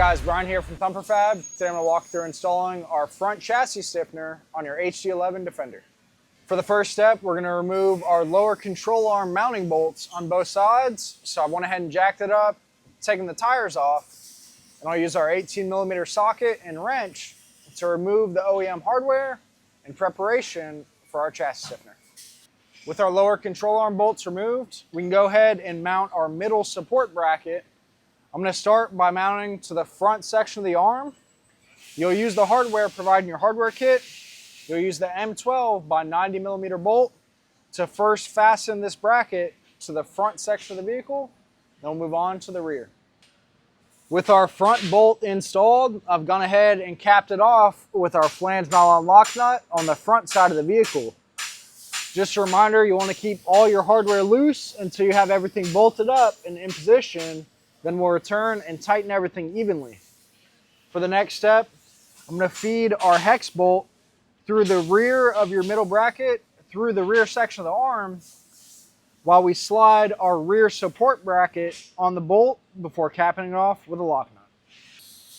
guys, Brian here from Thumper Fab. Today I'm going to walk through installing our front chassis stiffener on your HD11 Defender. For the first step, we're going to remove our lower control arm mounting bolts on both sides. So I went ahead and jacked it up, taking the tires off, and I'll use our 18mm socket and wrench to remove the OEM hardware in preparation for our chassis stiffener. With our lower control arm bolts removed, we can go ahead and mount our middle support bracket. I'm going to start by mounting to the front section of the arm. You'll use the hardware provided in your hardware kit. You'll use the M12 by 90mm bolt to first fasten this bracket to the front section of the vehicle. Then we'll move on to the rear. With our front bolt installed, I've gone ahead and capped it off with our flange nylon lock nut on the front side of the vehicle. Just a reminder, you want to keep all your hardware loose until you have everything bolted up and in position. Then we'll return and tighten everything evenly. For the next step, I'm going to feed our hex bolt through the rear of your middle bracket, through the rear section of the arm, while we slide our rear support bracket on the bolt before capping it off with a lock nut.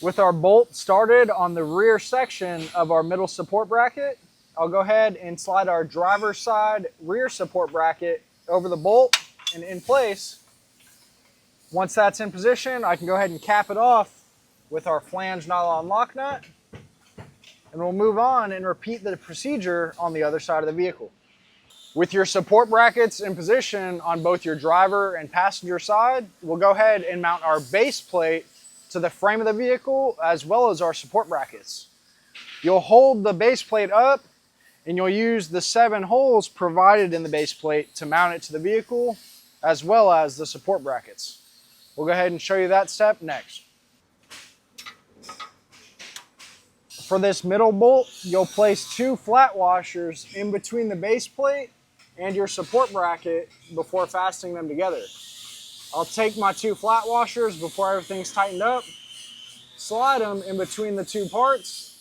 With our bolt started on the rear section of our middle support bracket, I'll go ahead and slide our driver's side rear support bracket over the bolt and in place. Once that's in position, I can go ahead and cap it off with our flange nylon lock nut, and we'll move on and repeat the procedure on the other side of the vehicle. With your support brackets in position on both your driver and passenger side, we'll go ahead and mount our base plate to the frame of the vehicle as well as our support brackets. You'll hold the base plate up and you'll use the 7 holes provided in the base plate to mount it to the vehicle as well as the support brackets. We'll go ahead and show you that step next. For this middle bolt, you'll place 2 flat washers in between the base plate and your support bracket before fastening them together. I'll take my 2 flat washers before everything's tightened up, slide them in between the 2 parts,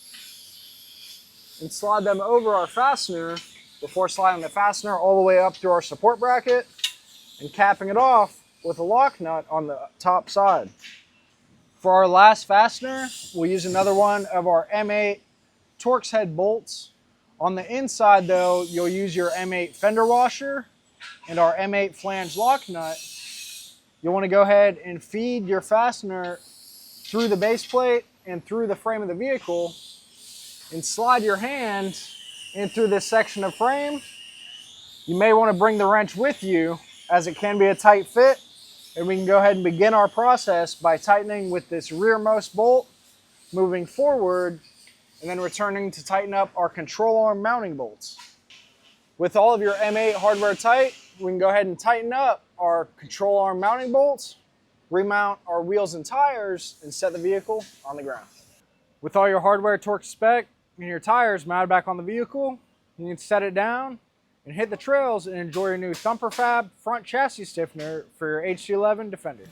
and slide them over our fastener before sliding the fastener all the way up through our support bracket and capping it off with a lock nut on the top side. For our last fastener, we'll use another one of our M8 Torx head bolts. On the inside though, you'll use your M8 fender washer and our M8 flange lock nut. You'll want to go ahead and feed your fastener through the base plate and through the frame of the vehicle and slide your hand in through this section of frame. You may want to bring the wrench with you as it can be a tight fit. And we can go ahead and begin our process by tightening with this rearmost bolt, moving forward, and then returning to tighten up our control arm mounting bolts. With all of your M8 hardware tight, we can go ahead and tighten up our control arm mounting bolts, remount our wheels and tires, and set the vehicle on the ground. With all your hardware torque spec and your tires mounted back on the vehicle, you can set it down and hit the trails and enjoy your new Thumper Fab front chassis stiffener for your HD11 Defender.